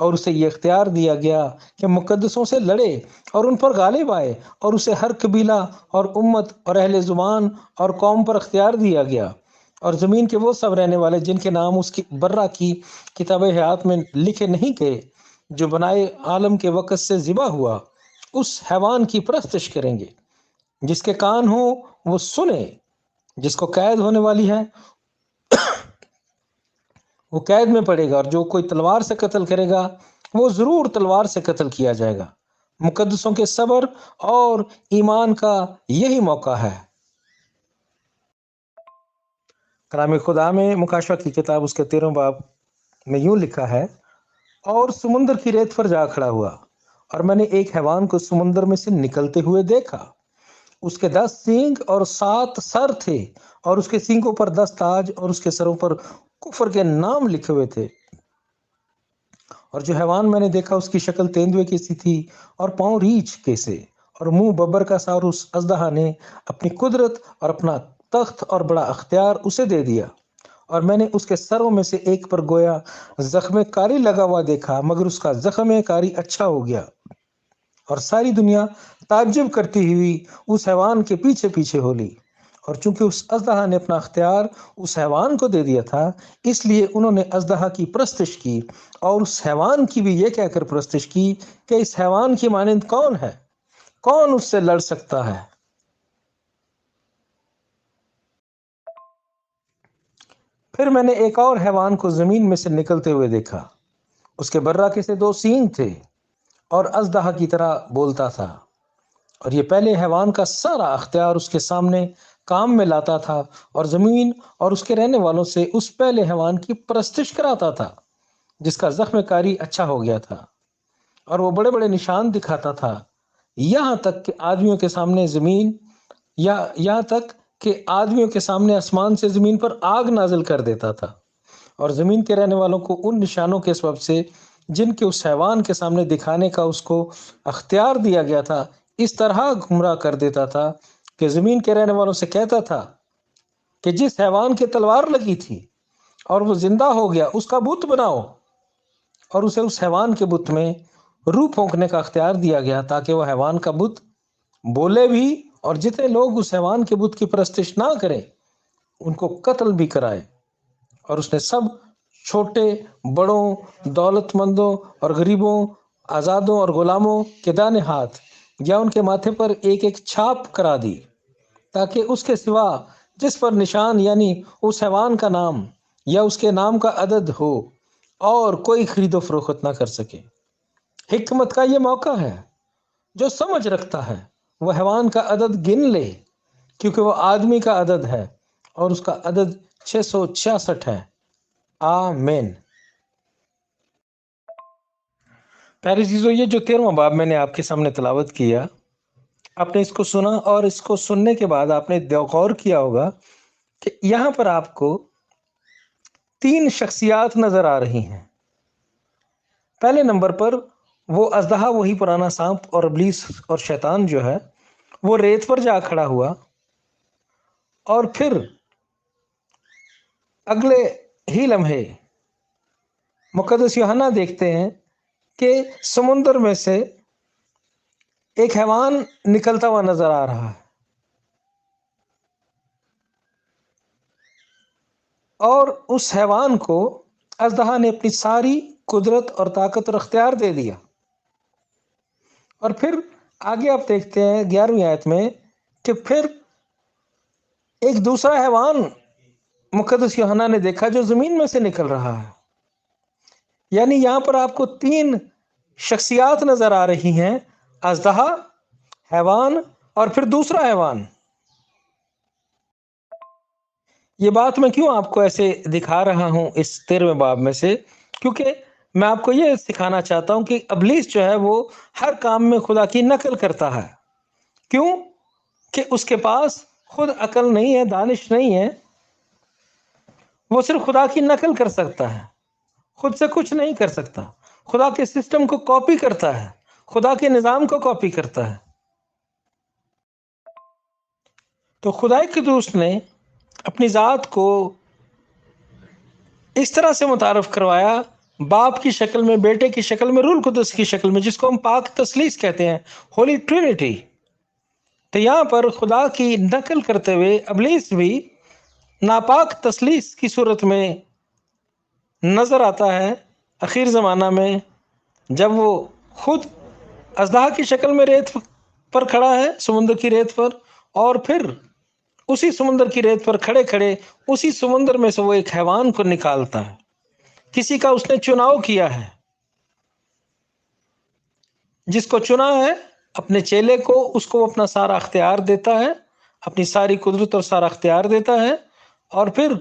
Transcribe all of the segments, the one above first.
اور اسے یہ اختیار دیا گیا کہ مقدسوں سے لڑے اور ان پر غالب آئے، اور اسے ہر قبیلہ اور امت اور اہل زبان اور قوم پر اختیار دیا گیا، اور زمین کے وہ سب رہنے والے جن کے نام اس کی برہ کی کتاب حیات میں لکھے نہیں گئے، جو بنائے عالم کے وقت سے ذبح ہوا، اس حیوان کی پرستش کریں گے۔ جس کے کان ہو وہ سنے، جس کو قید ہونے والی ہے وہ قید میں پڑے گا، اور جو کوئی تلوار سے قتل کرے گا وہ ضرور تلوار سے قتل کیا جائے گا۔ مقدسوں کے صبر اور ایمان کا یہی موقع ہے۔ کلام خدا میں مکاشفہ کی کتاب اس کے 13 باب میں یوں لکھا ہے، اور سمندر کی ریت پر جا کھڑا ہوا، اور میں نے ایک حیوان کو سمندر میں سے نکلتے ہوئے دیکھا۔ اس کے 10 سینگ اور 7 سر تھے، اور اس کے سینگوں پر 10 تاج، اور اس کے سروں پر کفر کے نام لکھے ہوئے تھے۔ اور جو حیوان میں نے دیکھا اس کی شکل تیندوے کی سی تھی، اور پاؤں ریچھ کے سے، اور منہ ببر کا سا، اور اس اژدہا نے اپنی قدرت اور اپنا تخت اور بڑا اختیار اسے دے دیا۔ اور میں نے اس کے سروں میں سے ایک پر گویا زخم کاری لگا ہوا دیکھا، مگر اس کا زخم کاری اچھا ہو گیا، اور ساری دنیا تعجب کرتی ہوئی اس حیوان کے پیچھے پیچھے ہو لی۔ اور چونکہ اس اژدہا نے اپنا اختیار اس حیوان کو دے دیا تھا، اس لیے انہوں نے اژدہا کی پرستش کی، اور اس حیوان کی بھی یہ کہہ کر پرستش کی کہ اس حیوان کی مانند کون ہے، کون اس سے لڑ سکتا ہے۔ پھر میں نے ایک اور حیوان کو زمین میں سے نکلتے ہوئے دیکھا، اس کے برہ کے سے 2 سینگ تھے، اور اژدہا کی طرح بولتا تھا، اور یہ پہلے حیوان کا سارا اختیار اس کے سامنے کام میں لاتا تھا، اور زمین اور اس کے رہنے والوں سے اس پہلے حیوان کی پرستش کراتا تھا جس کا زخم کاری اچھا ہو گیا تھا، اور وہ بڑے بڑے نشان دکھاتا تھا، یہاں تک کہ آدمیوں کے سامنے زمین یا یہاں تک کہ آدمیوں کے سامنے آسمان سے زمین پر آگ نازل کر دیتا تھا، اور زمین کے رہنے والوں کو ان نشانوں کے سبب سے جن کے اس حیوان کے سامنے دکھانے کا اس کو اختیار دیا گیا تھا اس طرح گمراہ کر دیتا تھا کہ زمین کے رہنے والوں سے کہتا تھا کہ جس حیوان کی تلوار لگی تھی اور وہ زندہ ہو گیا اس کا بت بناؤ، اور اسے اس حیوان کے بت میں روح پھونکنے کا اختیار دیا گیا تاکہ وہ حیوان کا بت بولے بھی، اور جتنے لوگ اس حیوان کے بت کی پرستش نہ کریں ان کو قتل بھی کرائے۔ اور اس نے سب چھوٹے بڑوں، دولت مندوں اور غریبوں، آزادوں اور غلاموں کے دانے ہاتھ یا ان کے ماتھے پر ایک ایک چھاپ کرا دی، تاکہ اس کے سوا جس پر نشان یعنی اس حیوان کا نام یا اس کے نام کا عدد ہو اور کوئی خرید و فروخت نہ کر سکے۔ حکمت کا یہ موقع ہے، جو سمجھ رکھتا ہے وہ حیوان کا عدد گن لے، کیونکہ وہ آدمی کا عدد ہے اور اس کا عدد 666 ہے۔ آمین۔ پیارے عزیزو، یہ جو 13واں باب میں نے آپ کے سامنے تلاوت کیا، آپ نے اس کو سنا، اور اس کو سننے کے بعد آپ نے غور کیا ہوگا کہ یہاں پر آپ کو 3 شخصیات نظر آ رہی ہیں۔ پہلے نمبر پر وہ اژدہا، وہی پرانا سانپ اور ابلیس اور شیطان جو ہے، وہ ریت پر جا کھڑا ہوا، اور پھر اگلے ہی لمحے مقدس یوحنا دیکھتے ہیں کہ سمندر میں سے ایک حیوان نکلتا ہوا نظر آ رہا ہے، اور اس حیوان کو اژدہا نے اپنی ساری قدرت اور طاقت اور اختیار دے دیا۔ اور پھر آگے آپ دیکھتے ہیں 11ویں آیت میں کہ پھر ایک دوسرا حیوان مقدس یوحنا نے دیکھا جو زمین میں سے نکل رہا ہے۔ یعنی یہاں پر آپ کو 3 شخصیات نظر آ رہی ہیں، اژدہا، حیوان اور پھر دوسرا حیوان۔ یہ بات میں کیوں آپ کو ایسے دکھا رہا ہوں اس 13ویں باب میں سے؟ کیونکہ میں آپ کو یہ سکھانا چاہتا ہوں کہ ابلیس جو ہے وہ ہر کام میں خدا کی نقل کرتا ہے۔ کیوں؟ کہ اس کے پاس خود عقل نہیں ہے، دانش نہیں ہے، وہ صرف خدا کی نقل کر سکتا ہے، خود سے کچھ نہیں کر سکتا۔ خدا کے سسٹم کو کاپی کرتا ہے، خدا کے نظام کو کاپی کرتا ہے۔ تو خدا قدوس نے اپنی ذات کو اس طرح سے متعارف کروایا باپ کی شکل میں، بیٹے کی شکل میں، روح القدس کی شکل میں، جس کو ہم پاک تثلیث کہتے ہیں، ہولی ٹرینٹی۔ تو یہاں پر خدا کی نقل کرتے ہوئے ابلیس بھی ناپاک تثلیث کی صورت میں نظر آتا ہے اخیر زمانہ میں، جب وہ خود اژدہا کی شکل میں ریت پر کھڑا ہے، سمندر کی ریت پر، اور پھر اسی سمندر کی ریت پر کھڑے کھڑے اسی سمندر میں سے وہ ایک حیوان کو نکالتا ہے۔ کسی کا اس نے چناؤ کیا ہے، جس کو چنا ہے اپنے چیلے کو، اس کو اپنا سارا اختیار دیتا ہے، اپنی ساری قدرت اور سارا اختیار دیتا ہے، اور پھر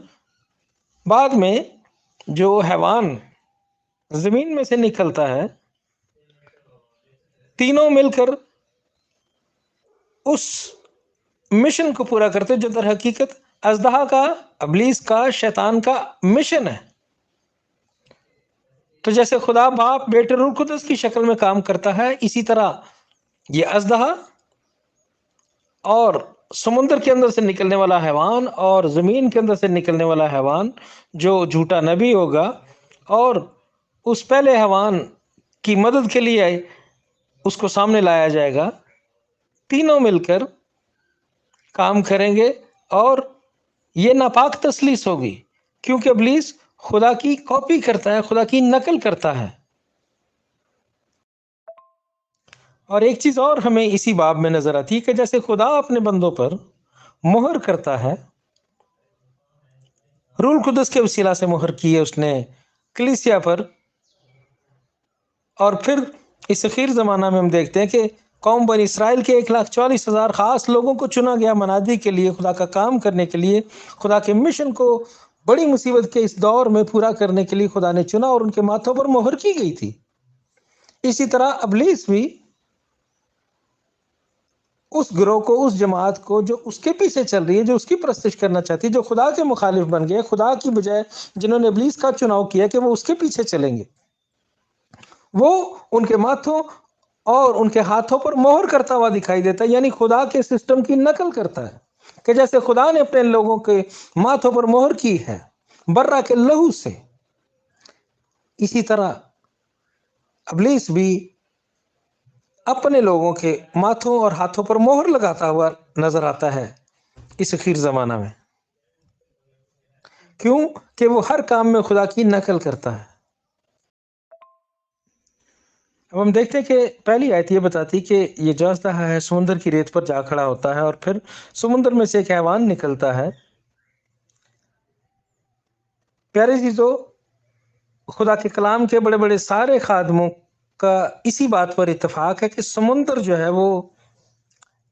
بعد میں جو حیوان زمین میں سے نکلتا ہے، تینوں مل کر اس مشن کو پورا کرتے جو در حقیقت اژدہا کا، ابلیس کا، شیطان کا مشن ہے۔ تو جیسے خدا باپ بیٹے روح القدس کی شکل میں کام کرتا ہے، اسی طرح یہ اژدہا اور سمندر کے اندر سے نکلنے والا حیوان اور زمین کے اندر سے نکلنے والا حیوان جو جھوٹا نبی ہوگا، اور اس پہلے حیوان کی مدد کے لیے اس کو سامنے لایا جائے گا، تینوں مل کر کام کریں گے، اور یہ ناپاک تثلیث ہوگی، کیونکہ ابلیس خدا کی کاپی کرتا ہے، خدا کی نقل کرتا ہے۔ اور ایک چیز اور ہمیں اسی باب میں نظر آتی ہے کہ جیسے خدا اپنے بندوں پر مہر کرتا ہے، روح القدس کے وسیلہ سے مہر کی ہے اس نے کلیسیا پر، اور پھر اس اخیر زمانہ میں ہم دیکھتے ہیں کہ قوم بنی اسرائیل کے 1,40,000 خاص لوگوں کو چنا گیا منادی کے لیے، خدا کا کام کرنے کے لیے، خدا کے مشن کو بڑی مصیبت کے اس دور میں پورا کرنے کے لیے خدا نے چنا، اور ان کے ماتھوں پر مہر کی گئی تھی۔ اسی طرح ابلیس بھی اس گروہ کو، اس جماعت کو جو اس کے پیچھے چل رہی ہے، جو اس کی پرستش کرنا چاہتی ہے، جو خدا کے مخالف بن گئے، خدا کی بجائے جنہوں نے ابلیس کا چناؤ کیا کہ وہ اس کے پیچھے چلیں گے، وہ ان کے ماتھوں اور ان کے ہاتھوں پر مہر کرتا ہوا دکھائی دیتا ہے، یعنی خدا کے سسٹم کی نقل کرتا ہے کہ جیسے خدا نے اپنے لوگوں کے ماتھوں پر مہر کی ہے برہ کے لہو سے، اسی طرح ابلیس بھی اپنے لوگوں کے ماتھوں اور ہاتھوں پر مہر لگاتا ہوا نظر آتا ہے اس اخیر زمانہ میں، کیوں کہ وہ ہر کام میں خدا کی نقل کرتا ہے۔ اب ہم دیکھتے ہیں کہ پہلی آیت یہ بتاتی کہ یہ جو اژدہا ہے سمندر کی ریت پر جا کھڑا ہوتا ہے، اور پھر سمندر میں سے ایک حیوان نکلتا ہے۔ پیارے عزیزو، خدا کے کلام کے بڑے بڑے سارے خادموں کا اسی بات پر اتفاق ہے کہ سمندر جو ہے وہ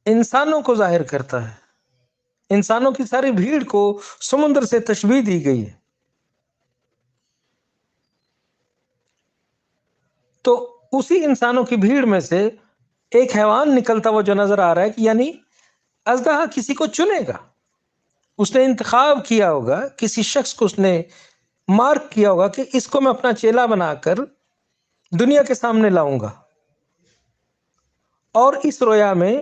انسانوں کو ظاہر کرتا ہے، انسانوں کی ساری بھیڑ کو سمندر سے تشبیہ دی گئی ہے۔ تو اسی انسانوں کی بھیڑ میں سے ایک حیوان نکلتا ہوا جو نظر آ رہا ہے کہ یعنی اژدہا کسی کو چنے گا، اس نے انتخاب کیا ہوگا، کسی شخص کو اس نے مارک کیا ہوگا کہ اس کو میں اپنا چیلا بنا کر دنیا کے سامنے لاؤں گا، اور اس رویا میں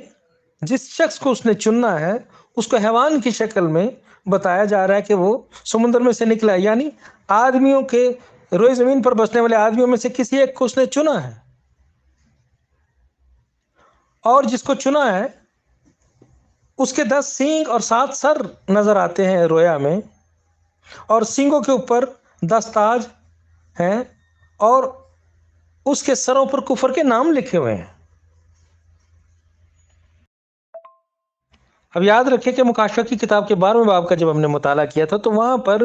جس شخص کو اس نے چننا ہے اس کو حیوان کی شکل میں بتایا جا رہا ہے کہ وہ سمندر میں سے نکلا ہے، یعنی آدمیوں کے، روئے زمین پر بسنے والے آدمیوں میں سے کسی ایک کو اس نے چنا ہے، اور جس کو چنا ہے اس کے 10 سینگ اور 7 سر نظر آتے ہیں رویا میں، اور سینگوں کے اوپر 10 تاج ہیں، اور اس کے سروں پر کفر کے نام لکھے ہوئے ہیں۔ اب یاد رکھیں کہ مکاشفہ کی کتاب کے 12ویں باب کا جب ہم نے مطالعہ کیا تھا تو وہاں پر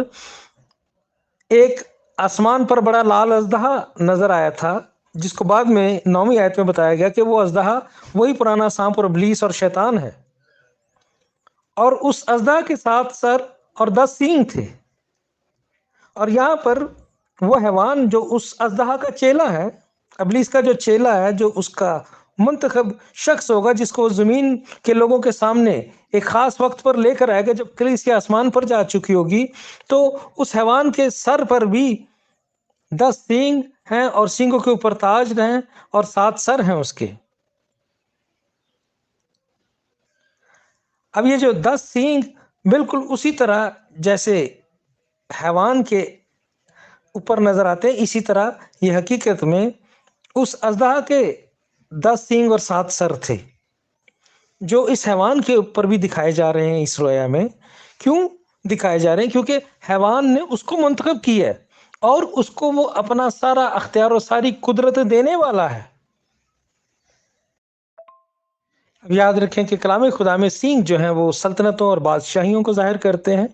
ایک آسمان پر بڑا لال اژدہا نظر آیا تھا، جس کو بعد میں 9ویں آیت میں بتایا گیا کہ وہ اژدہا وہی پرانا سانپ اور ابلیس اور شیطان ہے، اور اس اژدہا کے 7 سر اور 10 سینگ تھے، اور یہاں پر وہ حیوان جو اس اژدہا کا چیلا ہے، ابلیس کا جو چیلا ہے، جو اس کا منتخب شخص ہوگا، جس کو زمین کے لوگوں کے سامنے ایک خاص وقت پر لے کر آئے گا جب کلیسیا آسمان پر جا چکی ہوگی، تو اس حیوان کے سر پر بھی 10 سینگ ہیں، اور سینگوں کے اوپر تاج ہیں، اور 7 سر ہیں اس کے۔ اب یہ جو 10 سینگ بالکل اسی طرح جیسے حیوان کے اوپر نظر آتے ہیں، اسی طرح یہ حقیقت میں اس اژدہا کے 10 سینگ اور 7 سر تھے جو اس حیوان کے اوپر بھی دکھائے جا رہے ہیں اس رویا میں۔ کیوں دکھائے جا رہے ہیں؟ کیونکہ حیوان نے اس کو منتخب کیا ہے اور اس کو وہ اپنا سارا اختیار و ساری قدرت دینے والا ہے۔ اب یاد رکھیں کہ کلام خدا میں سینگ جو ہیں وہ سلطنتوں اور بادشاہیوں کو ظاہر کرتے ہیں۔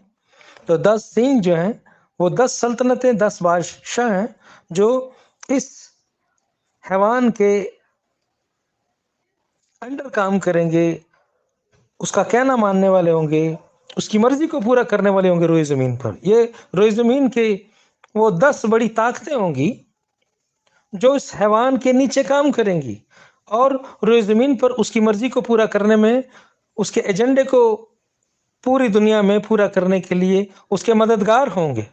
تو 10 سینگ جو ہیں وہ 10 سلطنتیں، 10 بادشاہ ہیں جو اس حیوان کے انڈر کام کریں گے، اس کا کہنا ماننے والے ہوں گے، اس کی مرضی کو پورا کرنے والے ہوں گے روئے زمین پر۔ یہ روئے زمین کے وہ 10 بڑی طاقتیں ہوں گی جو اس حیوان کے نیچے کام کریں گی اور روئے زمین پر اس کی مرضی کو پورا کرنے میں، اس کے ایجنڈے کو پوری دنیا میں پورا کرنے کے لیے اس کے مددگار ہوں گے۔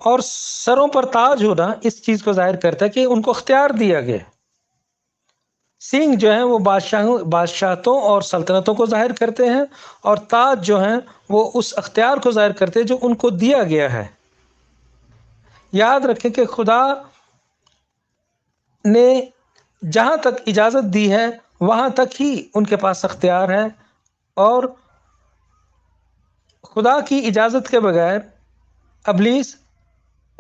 اور سروں پر تاج ہونا اس چیز کو ظاہر کرتا ہے کہ ان کو اختیار دیا گیا۔ سینگ جو ہیں وہ بادشاہتوں اور سلطنتوں کو ظاہر کرتے ہیں، اور تاج جو ہیں وہ اس اختیار کو ظاہر کرتے ہیں جو ان کو دیا گیا ہے۔ یاد رکھیں کہ خدا نے جہاں تک اجازت دی ہے وہاں تک ہی ان کے پاس اختیار ہے، اور خدا کی اجازت کے بغیر ابلیس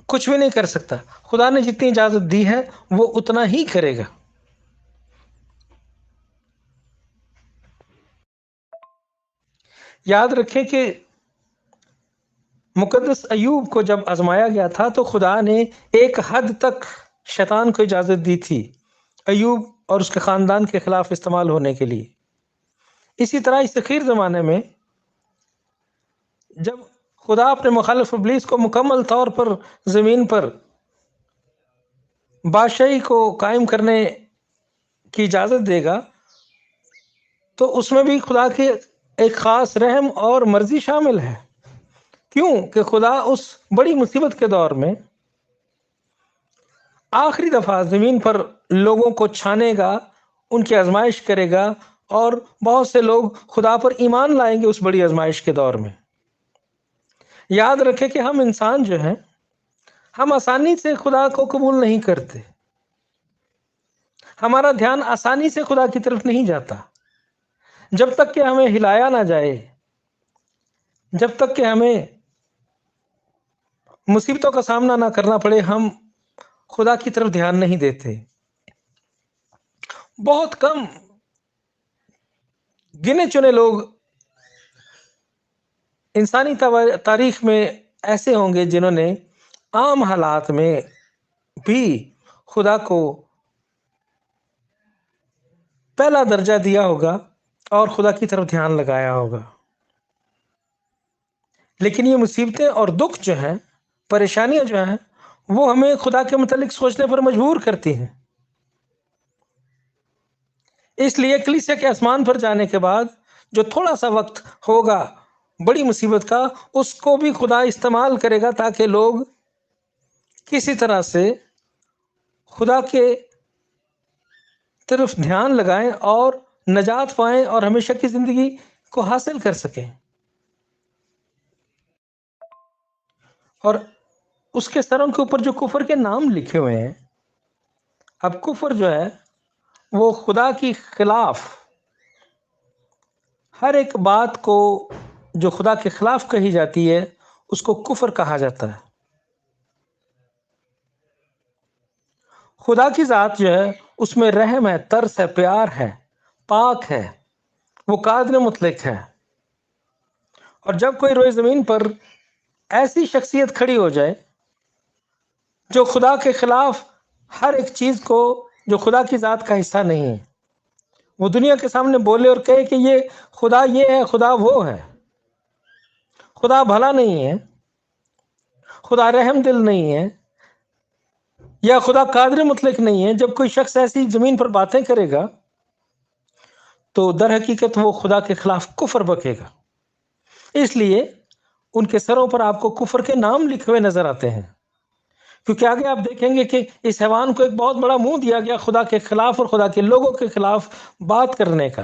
کچھ بھی نہیں کر سکتا۔ خدا نے جتنی اجازت دی ہے وہ اتنا ہی کرے گا۔ یاد رکھیں کہ مقدس ایوب کو جب آزمایا گیا تھا تو خدا نے ایک حد تک شیطان کو اجازت دی تھی ایوب اور اس کے خاندان کے خلاف استعمال ہونے کے لیے۔ اسی طرح اس اخیر زمانے میں جب خدا اپنے مخالف ابلیس کو مکمل طور پر زمین پر بادشاہی کو قائم کرنے کی اجازت دے گا تو اس میں بھی خدا کے ایک خاص رحم اور مرضی شامل ہے۔ کیوں کہ خدا اس بڑی مصیبت کے دور میں آخری دفعہ زمین پر لوگوں کو چھانے گا، ان کی آزمائش کرے گا، اور بہت سے لوگ خدا پر ایمان لائیں گے اس بڑی آزمائش کے دور میں۔ یاد رکھیں کہ ہم انسان جو ہیں ہم آسانی سے خدا کو قبول نہیں کرتے، ہمارا دھیان آسانی سے خدا کی طرف نہیں جاتا۔ جب تک کہ ہمیں ہلایا نہ جائے، جب تک کہ ہمیں مصیبتوں کا سامنا نہ کرنا پڑے، ہم خدا کی طرف دھیان نہیں دیتے۔ بہت کم گنے چنے لوگ انسانی تاریخ میں ایسے ہوں گے جنہوں نے عام حالات میں بھی خدا کو پہلا درجہ دیا ہوگا اور خدا کی طرف دھیان لگایا ہوگا۔ لیکن یہ مصیبتیں اور دکھ جو ہیں، پریشانیاں جو ہیں، وہ ہمیں خدا کے متعلق سوچنے پر مجبور کرتی ہیں۔ اس لیے کلیسیا کے آسمان پر جانے کے بعد جو تھوڑا سا وقت ہوگا بڑی مصیبت کا، اس کو بھی خدا استعمال کرے گا تاکہ لوگ کسی طرح سے خدا کے طرف دھیان لگائیں اور نجات پائیں اور ہمیشہ کی زندگی کو حاصل کر سکیں۔ اور اس کے سروں کے اوپر جو کفر کے نام لکھے ہوئے ہیں، اب کفر جو ہے وہ خدا کی خلاف ہر ایک بات کو جو خدا کے خلاف کہی جاتی ہے اس کو کفر کہا جاتا ہے۔ خدا کی ذات جو ہے اس میں رحم ہے، ترس ہے، پیار ہے، پاک ہے، وہ قادر مطلق ہے۔ اور جب کوئی روئے زمین پر ایسی شخصیت کھڑی ہو جائے جو خدا کے خلاف ہر ایک چیز کو جو خدا کی ذات کا حصہ نہیں ہے، وہ دنیا کے سامنے بولے اور کہے کہ یہ خدا یہ ہے، خدا وہ ہے، خدا بھلا نہیں ہے، خدا رحم دل نہیں ہے، یا خدا قادر مطلق نہیں ہے، جب کوئی شخص ایسی زمین پر باتیں کرے گا تو در حقیقت وہ خدا کے خلاف کفر بکے گا۔ اس لیے ان کے سروں پر آپ کو کفر کے نام لکھے ہوئے نظر آتے ہیں، کیونکہ آگے آپ دیکھیں گے کہ اس حیوان کو ایک بہت بڑا منہ دیا گیا خدا کے خلاف اور خدا کے لوگوں کے خلاف بات کرنے کا۔